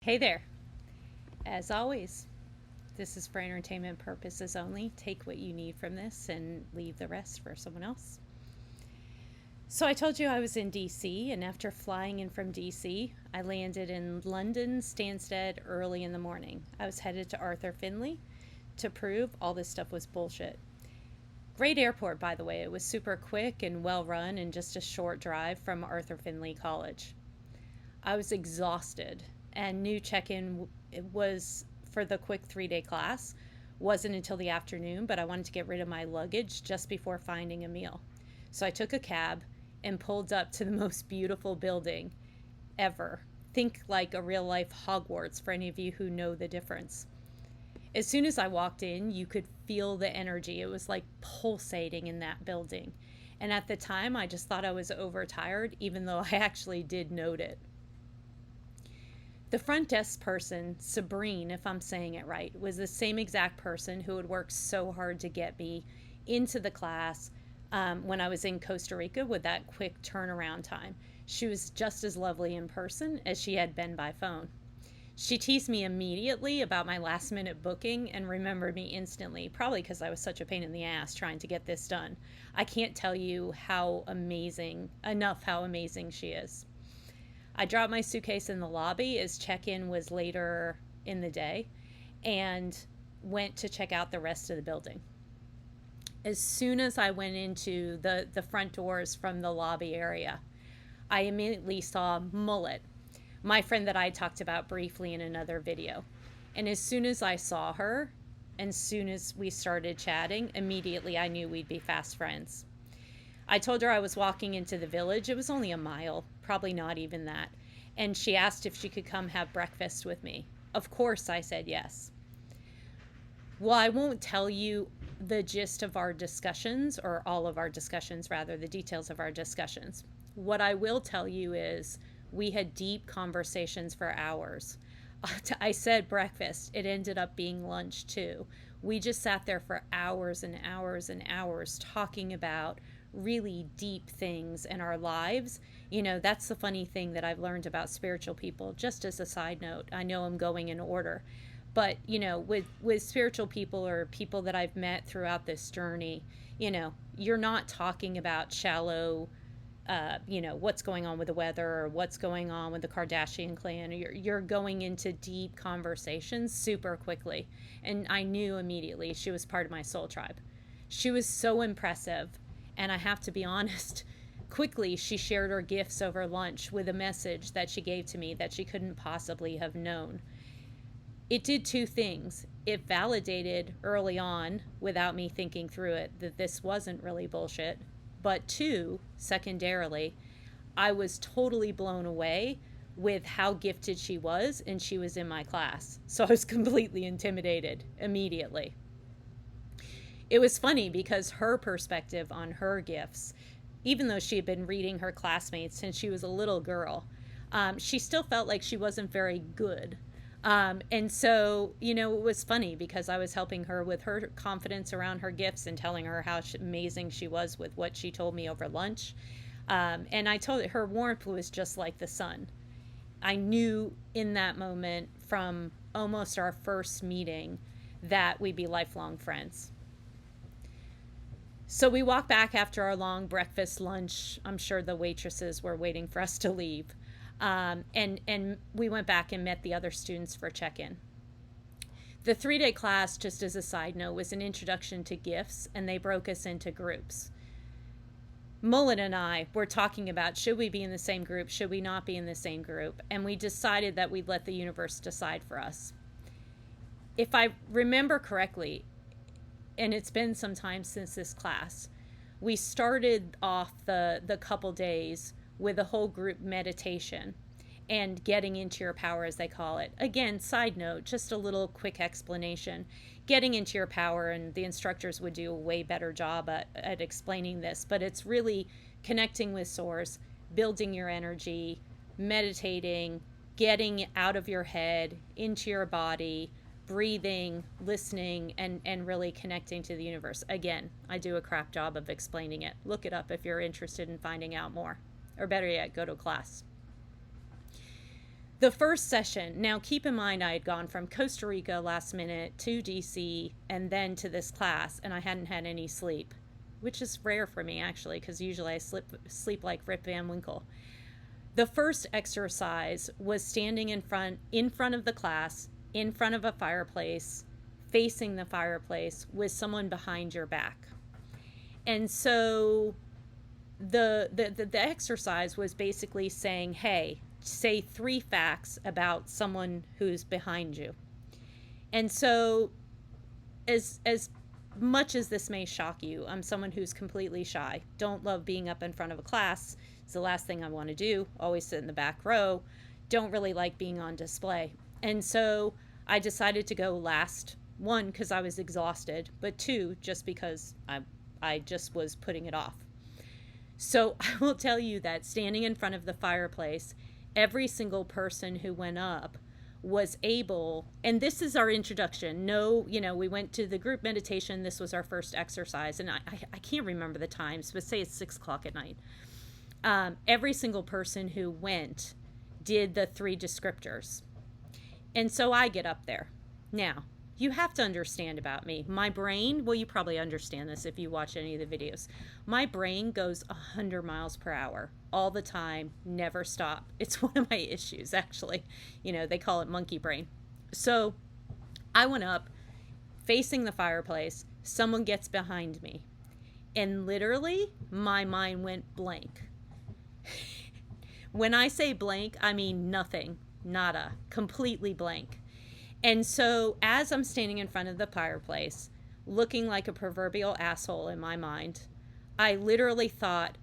Hey there. As always, this is for entertainment purposes only. Take what you need from this and leave the rest for someone else. So, I told you I was in DC, and after flying in from DC, I landed in London Stansted early in the morning. I was headed to Arthur Findlay to prove all this stuff was bullshit. Great airport, by the way. It was super quick and well run, and just a short drive from Arthur Findlay College. I was exhausted and knew check-in was for the quick 3-day class wasn't until the afternoon, but I wanted to get rid of my luggage just before finding a meal. So I took a cab and pulled up to the most beautiful building ever. Think like a real life Hogwarts for any of you who know the difference. As soon as I walked in, you could feel the energy. It was like pulsating in that building. And at the time, I just thought I was overtired, even though I actually did note it. The front desk person, Sabrine, if I'm saying it right, was the same exact person who had worked so hard to get me into the class when I was in Costa Rica with that quick turnaround time. She was just as lovely in person as she had been by phone. She teased me immediately about my last minute booking and remembered me instantly, probably because I was such a pain in the ass trying to get this done. I can't tell you how amazing she is. I dropped my suitcase in the lobby as check-in was later in the day and went to check out the rest of the building. As soon as I went into the front doors from the lobby area, I immediately saw Mullet, my friend that I talked about briefly in another video. And as soon as I saw her, and as soon as we started chatting, immediately I knew we'd be fast friends. I told her I was walking into the village. It was only a mile, probably not even that. And she asked if she could come have breakfast with me. Of course, I said yes. Well, I won't tell you the gist of our discussions, or all of our discussions, rather, the details of our discussions. What I will tell you is we had deep conversations for hours. I said breakfast. It ended up being lunch, too. We just sat there for hours and hours and hours talking about really deep things in our lives. That's the funny thing that I've learned about spiritual people. Just as a side note, I know I'm going in order, but with spiritual people or people that I've met throughout this journey, you're not talking about shallow what's going on with the weather or what's going on with the Kardashian clan. You're going into deep conversations super quickly. And I knew immediately she was part of my soul tribe. She was so impressive. And I have to be honest, quickly she shared her gifts over lunch with a message that she gave to me that she couldn't possibly have known. It did two things. It validated early on, without me thinking through it, that this wasn't really bullshit. But two, secondarily, I was totally blown away with how gifted she was, and she was in my class. So I was completely intimidated immediately. It was funny because her perspective on her gifts, even though she had been reading her classmates since she was a little girl, she still felt like she wasn't very good. And so, it was funny because I was helping her with her confidence around her gifts and telling her how amazing she was with what she told me over lunch. And I told her her warmth was just like the sun. I knew in that moment from almost our first meeting that we'd be lifelong friends. So we walked back after our long breakfast lunch. I'm sure the waitresses were waiting for us to leave. And we went back and met the other students for check-in. The 3-day class, just as a side note, was an introduction to gifts, and they broke us into groups. Mullen and I were talking about, should we be in the same group, should we not be in the same group, and we decided that we'd let the universe decide for us. If I remember correctly, and it's been some time since this class, we started off the couple days with a whole group meditation and getting into your power, as they call it. Again, side note, just a little quick explanation. Getting into your power, and the instructors would do a way better job at explaining this, but it's really connecting with source, building your energy, meditating, getting out of your head, into your body, breathing, listening, and really connecting to the universe. Again, I do a crap job of explaining it. Look it up if you're interested in finding out more. Or better yet, go to a class. The first session, now keep in mind I had gone from Costa Rica last minute to DC and then to this class, and I hadn't had any sleep, which is rare for me actually, because usually I sleep like Rip Van Winkle. The first exercise was standing in front of the class, in front of a fireplace, facing the fireplace with someone behind your back. And so the exercise was basically saying, hey, say 3 facts about someone who's behind you. And so as much as this may shock you, I'm someone who's completely shy. Don't love being up in front of a class. It's the last thing I want to do. Always sit in the back row. Don't really like being on display. And so I decided to go last, 1, because I was exhausted, but 2, just because I just was putting it off. So I will tell you that standing in front of the fireplace, every single person who went up was able, and this is our introduction. No, we went to the group meditation. This was our first exercise. And I can't remember the times, but say it's 6 o'clock at night. Every single person who went did the 3 descriptors. And so I get up there. Now, you have to understand about me. My brain, well, you probably understand this if you watch any of the videos. My brain goes 100 miles per hour all the time, never stop. It's one of my issues, actually. They call it monkey brain. So I went up facing the fireplace. Someone gets behind me. And literally, my mind went blank. When I say blank, I mean nothing, nada, completely blank. And so as I'm standing in front of the fireplace, looking like a proverbial asshole in my mind, I literally thought,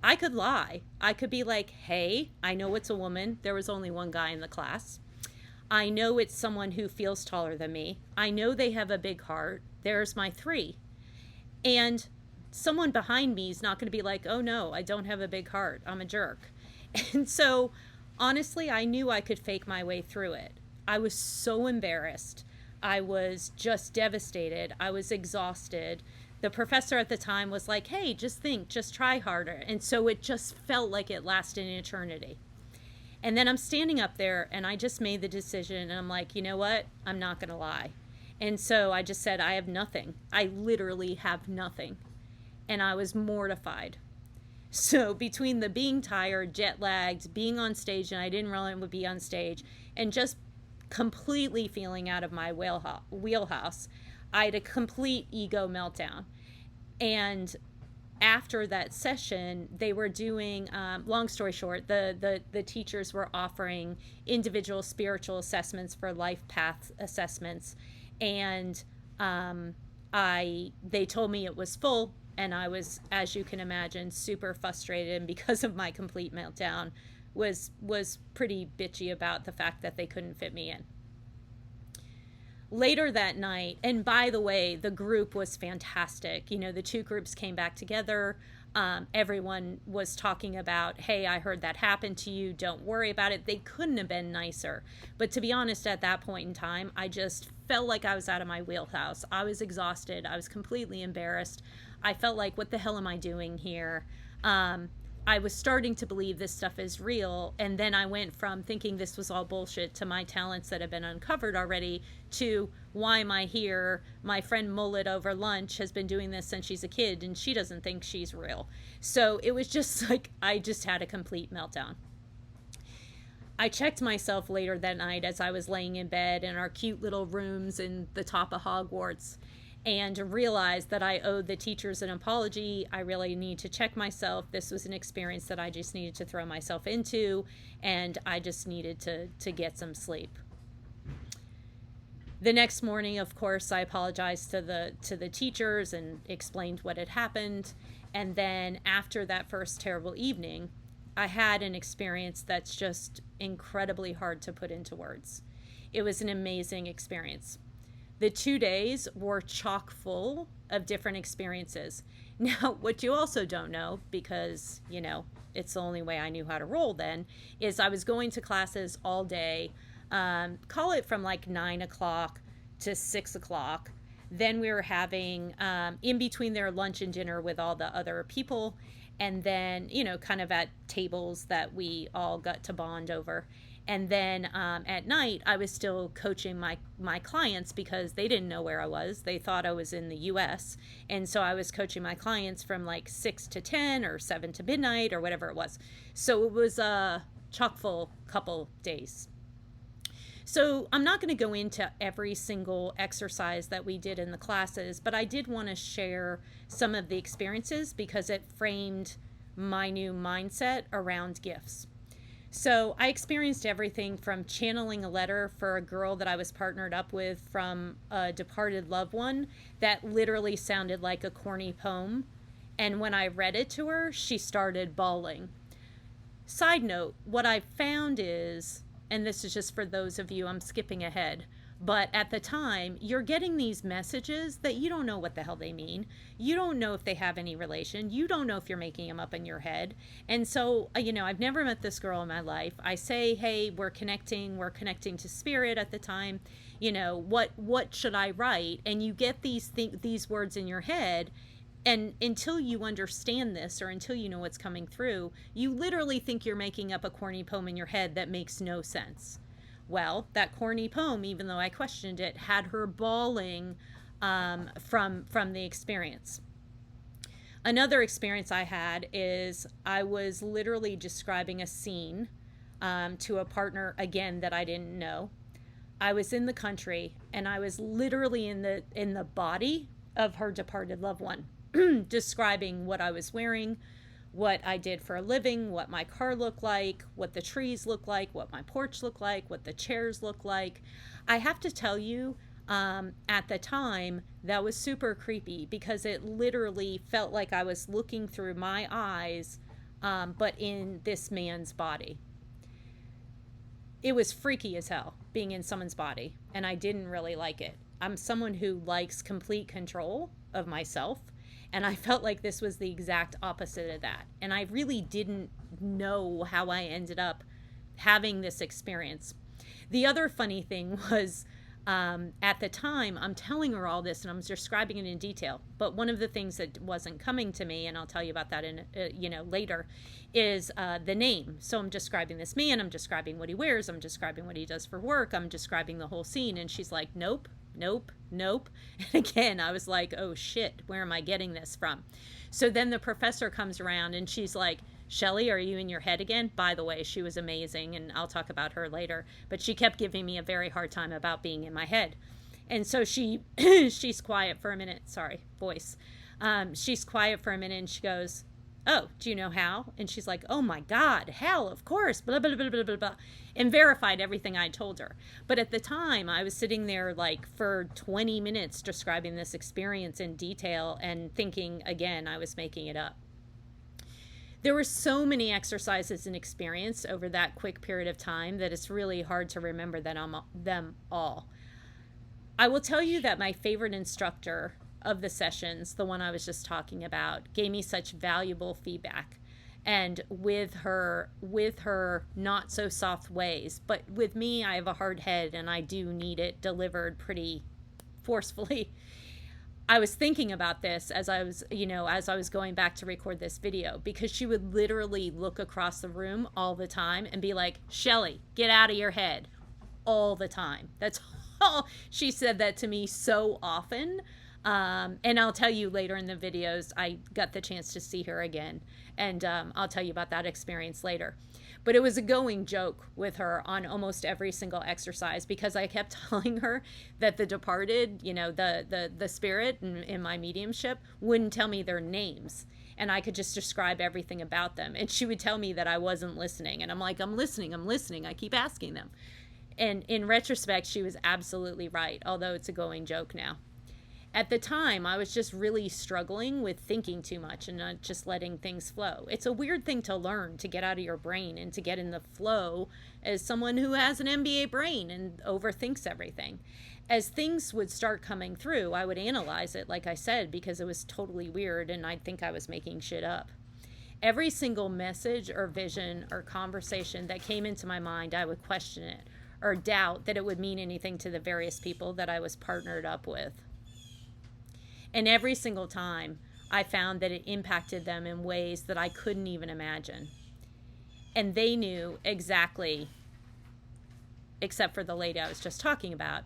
I could lie. I could be like, hey, I know it's a woman. There was only 1 guy in the class. I know it's someone who feels taller than me. I know they have a big heart. There's my 3. And someone behind me is not going to be like, oh no, I don't have a big heart. I'm a jerk. And so honestly, I knew I could fake my way through it. I was so embarrassed. I was just devastated. I was exhausted. The professor at the time was like, hey, just think, just try harder. And so it just felt like it lasted an eternity. And then I'm standing up there and I just made the decision and I'm like, you know what? I'm not going to lie. And so I just said, I have nothing. I literally have nothing. And I was mortified. So between the being tired, jet lagged, being on stage, and I didn't realize I would be on stage, and just completely feeling out of my wheelhouse, I had a complete ego meltdown. And after that session, they were doing, long story short, the teachers were offering individual spiritual assessments for life path assessments. And they told me it was full. And I was, as you can imagine, super frustrated. And because of my complete meltdown, was pretty bitchy about the fact that they couldn't fit me in. Later that night, and by the way, the group was fantastic. The 2 groups came back together. Everyone was talking about, hey, I heard that happened to you. Don't worry about it. They couldn't have been nicer. But to be honest, at that point in time, I just felt like I was out of my wheelhouse. I was exhausted. I was completely embarrassed. I felt like, what the hell am I doing here? I was starting to believe this stuff is real. And then I went from thinking this was all bullshit to my talents that have been uncovered already to, why am I here? My friend Mullet over lunch has been doing this since she's a kid and she doesn't think she's real. So it was just like, I just had a complete meltdown. I checked myself later that night as I was laying in bed in our cute little rooms in the top of Hogwarts, and realized that I owed the teachers an apology. I really need to check myself. This was an experience that I just needed to throw myself into, and I just needed to get some sleep. The next morning, of course, I apologized to the teachers and explained what had happened. And then after that first terrible evening, I had an experience that's just incredibly hard to put into words. It was an amazing experience. The 2 days were chock full of different experiences. Now, what you also don't know, because, it's the only way I knew how to roll then, is I was going to classes all day, call it from like 9 o'clock to 6 o'clock. Then we were having, in between their lunch and dinner with all the other people, and then, kind of at tables that we all got to bond over. And then at night, I was still coaching my clients because they didn't know where I was. They thought I was in the US. And so I was coaching my clients from like 6 to 10 or 7 to midnight or whatever it was. So it was a chock full couple days. So I'm not going to go into every single exercise that we did in the classes, but I did want to share some of the experiences because it framed my new mindset around gifts. So I experienced everything from channeling a letter for a girl that I was partnered up with from a departed loved one that literally sounded like a corny poem. And when I read it to her, she started bawling. Side note, what I found is, and this is just for those of you, I'm skipping ahead, but at the time, you're getting these messages that you don't know what the hell they mean. You don't know if they have any relation. You don't know if you're making them up in your head. And so, I've never met this girl in my life. I say, hey, we're connecting to spirit at the time. What should I write? And you get these words in your head. And until you understand this or until you know what's coming through, you literally think you're making up a corny poem in your head that makes no sense. Well, that corny poem, even though I questioned it, had her bawling from the experience. Another experience I had is I was literally describing a scene to a partner, again, that I didn't know. I was in the country, and I was literally in the body of her departed loved one, describing what I was wearing, what I did for a living, what my car looked like, what the trees look like, what my porch looked like, what the chairs look like. I have to tell you, at the time, that was super creepy because it literally felt like I was looking through my eyes, but in this man's body. It was freaky as hell being in someone's body, and I didn't really like it. I'm someone who likes complete control of myself. And I felt like this was the exact opposite of that. And I really didn't know how I ended up having this experience. The other funny thing was at the time, I'm telling her all this and I'm describing it in detail. But one of the things that wasn't coming to me, and I'll tell you about that in later, is the name. So I'm describing this man. I'm describing what he wears. I'm describing what he does for work. I'm describing the whole scene. And she's like, nope. And again, I was like, oh shit, where am I getting this from? So then the professor comes around and she's like, Shelley, are you in your head again? By the way, she was amazing, and I'll talk about her later. But she kept giving me a very hard time about being in my head. And so she's quiet for a minute. Sorry, voice. She's quiet for a minute and she goes, oh, do you know how? And she's like, oh my God, hell, of course, blah, blah, blah, blah, blah, blah, and verified everything I told her. But at the time, I was sitting there like for 20 minutes describing this experience in detail and thinking, again, I was making it up. There were so many exercises and experience over that quick period of time that it's really hard to remember them all. I will tell you that my favorite instructor of the sessions, the one I was just talking about, gave me such valuable feedback. And with her not so soft ways, but with me, I have a hard head and I do need it delivered pretty forcefully. I was thinking about this as I was going back to record this video, because she would literally look across the room all the time and be like, Shelley, get out of your head, all the time. That's all. She said that to me so often. And I'll tell you later in the videos, I got the chance to see her again. And I'll tell you about that experience later. But it was a going joke with her on almost every single exercise, because I kept telling her that the departed, the spirit in my mediumship wouldn't tell me their names. And I could just describe everything about them. And she would tell me that I wasn't listening. And I'm like, I'm listening. I keep asking them. And in retrospect, she was absolutely right, although it's a going joke now. At the time, I was just really struggling with thinking too much and not just letting things flow. It's a weird thing to learn, to get out of your brain and to get in the flow as someone who has an MBA brain and overthinks everything. As things would start coming through, I would analyze it, like I said, because it was totally weird and I'd think I was making shit up. Every single message or vision or conversation that came into my mind, I would question it or doubt that it would mean anything to the various people that I was partnered up with. And every single time, I found that it impacted them in ways that I couldn't even imagine. And they knew exactly except for the lady I was just talking about,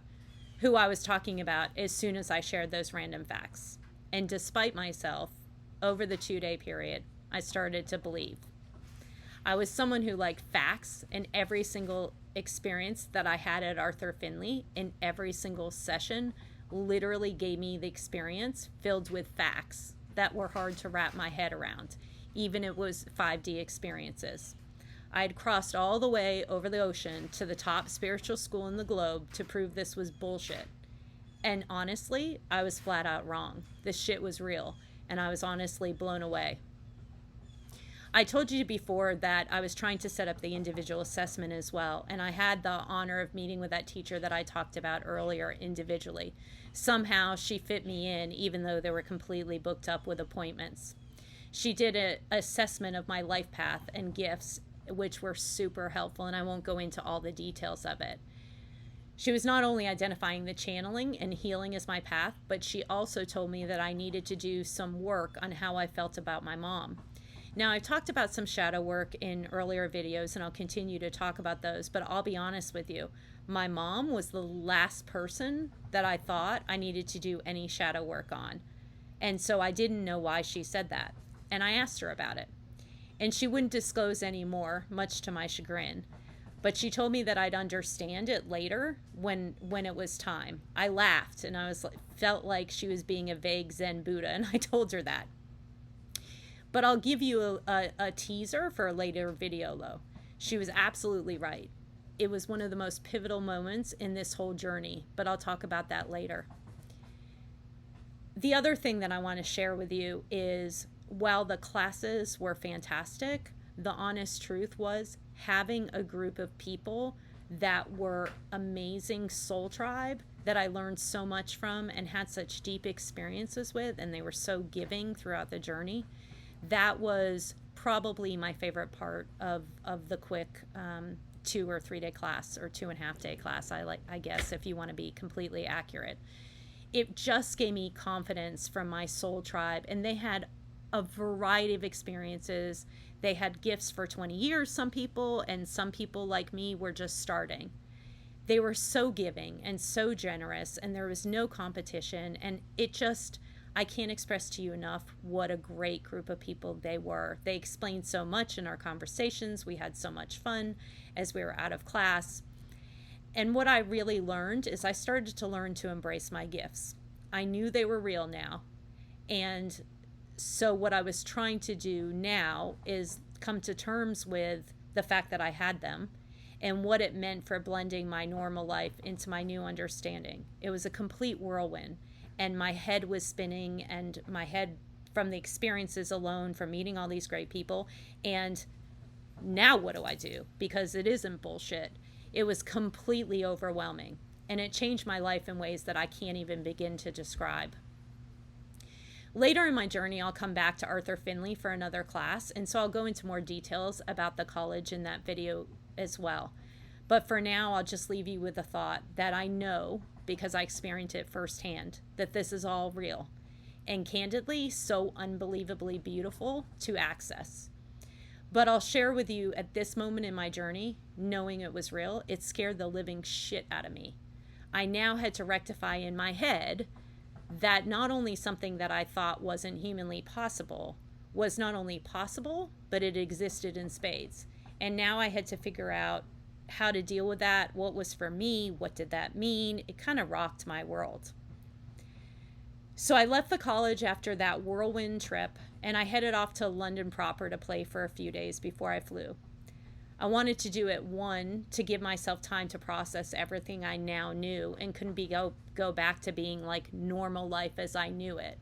who I was talking about as soon as I shared those random facts. And despite myself, over the 2-day period, I started to believe. I was someone who liked facts, and every single experience that I had at Arthur Findlay, in every single session, literally gave me the experience filled with facts that were hard to wrap my head around, even if it was 5D experiences. I had crossed all the way over the ocean to the top spiritual school in the globe to prove this was bullshit. And honestly, I was flat out wrong. This shit was real, and I was honestly blown away. I told you before that I was trying to set up the individual assessment as well, and I had the honor of meeting with that teacher that I talked about earlier individually. Somehow she fit me in, even though they were completely booked up with appointments. She did an assessment of my life path and gifts, which were super helpful, and I won't go into all the details of it. She was not only identifying the channeling and healing as my path, but she also told me that I needed to do some work on how I felt about my mom. Now, I've talked about some shadow work in earlier videos, and I'll continue to talk about those, but I'll be honest with you. My mom was the last person that I thought I needed to do any shadow work on. And so I didn't know why she said that. And I asked her about it. And she wouldn't disclose any more, much to my chagrin. But she told me that I'd understand it later when it was time. I laughed, and I felt like she was being a vague Zen Buddha, and I told her that. But I'll give you a teaser for a later video, though. She was absolutely right. It was one of the most pivotal moments in this whole journey, but I'll talk about that later. The other thing that I want to share with you is, while the classes were fantastic, the honest truth was having a group of people that were amazing soul tribe that I learned so much from and had such deep experiences with, and they were so giving throughout the journey. That was probably my favorite part of the quick 2 or 3 day class, or 2.5 day class, I guess, if you want to be completely accurate. It just gave me confidence from my soul tribe, and they had a variety of experiences. They had gifts for 20 years, some people, and some people like me were just starting. They were so giving and so generous, and there was no competition, and I can't express to you enough what a great group of people they were. They explained so much in our conversations. We had so much fun as we were out of class. And what I really learned is I started to learn to embrace my gifts. I knew they were real now. And so what I was trying to do now is come to terms with the fact that I had them and what it meant for blending my normal life into my new understanding. It was a complete whirlwind. And my head was spinning, and my head, from the experiences alone, from meeting all these great people. And now what do I do? Because it isn't bullshit. It was completely overwhelming. And it changed my life in ways that I can't even begin to describe. Later in my journey, I'll come back to Arthur Findlay for another class. And so I'll go into more details about the college in that video as well. But for now, I'll just leave you with the thought that I know, because I experienced it firsthand, that this is all real, and candidly, so unbelievably beautiful to access. But I'll share with you, at this moment in my journey, knowing it was real, it scared the living shit out of me. I now had to rectify in my head that not only something that I thought wasn't humanly possible was not only possible, but it existed in spades. And now I had to figure out how to deal with that, what was for me, what did that mean. It kind of rocked my world. So I left the college after that whirlwind trip, and I headed off to London proper to play for a few days before I flew. I wanted to do it, one, to give myself time to process everything I now knew and couldn't go back to being like normal life as I knew it.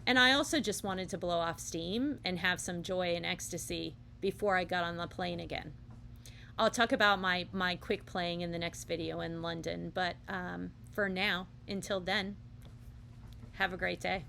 And I also just wanted to blow off steam and have some joy and ecstasy before I got on the plane again. I'll talk about my quick playing in the next video in London, but for now, until then, have a great day.